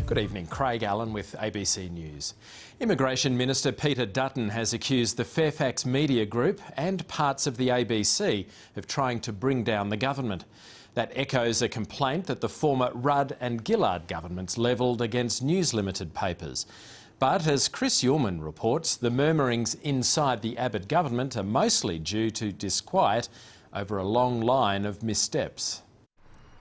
Good evening, Craig Allen with ABC News. Immigration Minister Peter Dutton has accused the Fairfax Media Group and parts of the ABC of trying to bring down the government. That echoes a complaint that the former Rudd and Gillard governments levelled against News Limited papers. But as Chris Uhlmann reports, the murmurings inside the Abbott government are mostly due to disquiet over a long line of missteps.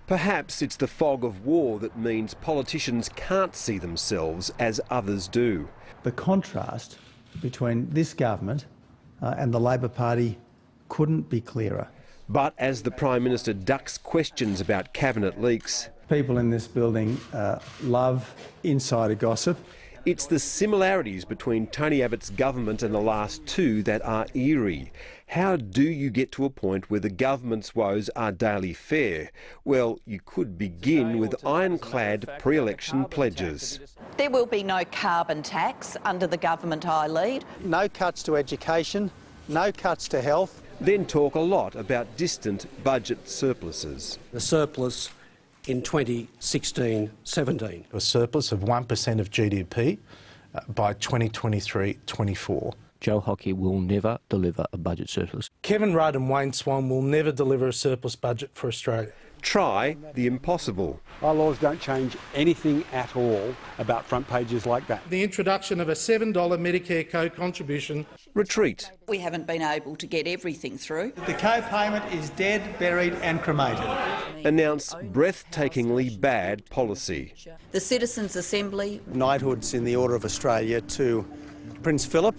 Perhaps it's the fog of war that means politicians can't see themselves as others do. The contrast between this government and the Labor Party couldn't be clearer. But as the Prime Minister ducks questions about cabinet leaks, people in this building love insider gossip. It's the similarities between Tony Abbott's government and the last two that are eerie. How do you get to a point where the government's woes are daily fare? Well, you could begin with ironclad pre-election pledges. There will be no carbon tax under the government I lead. No cuts to education, no cuts to health. Then talk a lot about distant budget surpluses. The surplus in 2016-17. A surplus of 1% of GDP by 2023-24. Joe Hockey will never deliver a budget surplus. Kevin Rudd and Wayne Swan will never deliver a surplus budget for Australia. Try the impossible. Our laws don't change anything at all about front pages like that. The introduction of a $7 Medicare co-contribution. Retreat. We haven't been able to get everything through. The co-payment is dead, buried and cremated. Announce breathtakingly bad policy. The Citizens' Assembly. Knighthoods in the Order of Australia to Prince Philip.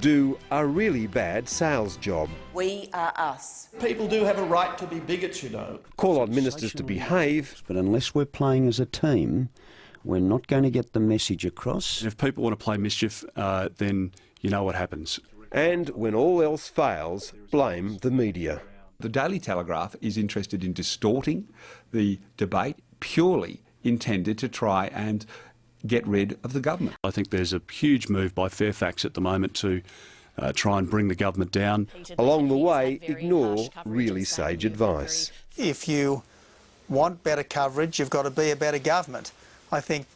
Do a really bad sales job. We are us. People do have a right to be bigots, you know. Call on ministers to behave. But unless we're playing as a team, we're not going to get the message across. If people want to play mischief, then you know what happens. And when all else fails, blame the media. The Daily Telegraph is interested in distorting the debate, purely intended to try and get rid of the government. I think there's a huge move by Fairfax at the moment to try and bring the government down. Along the way, ignore really sage advice. If you want better coverage, you've got to be a better government. I think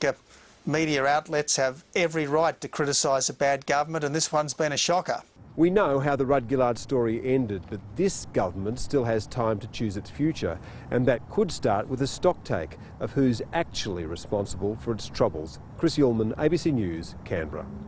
media outlets have every right to criticise a bad government, and this one's been a shocker. We know how the Rudd-Gillard story ended, but this government still has time to choose its future, and that could start with a stocktake of who's actually responsible for its troubles. Chris Uhlmann, ABC News, Canberra.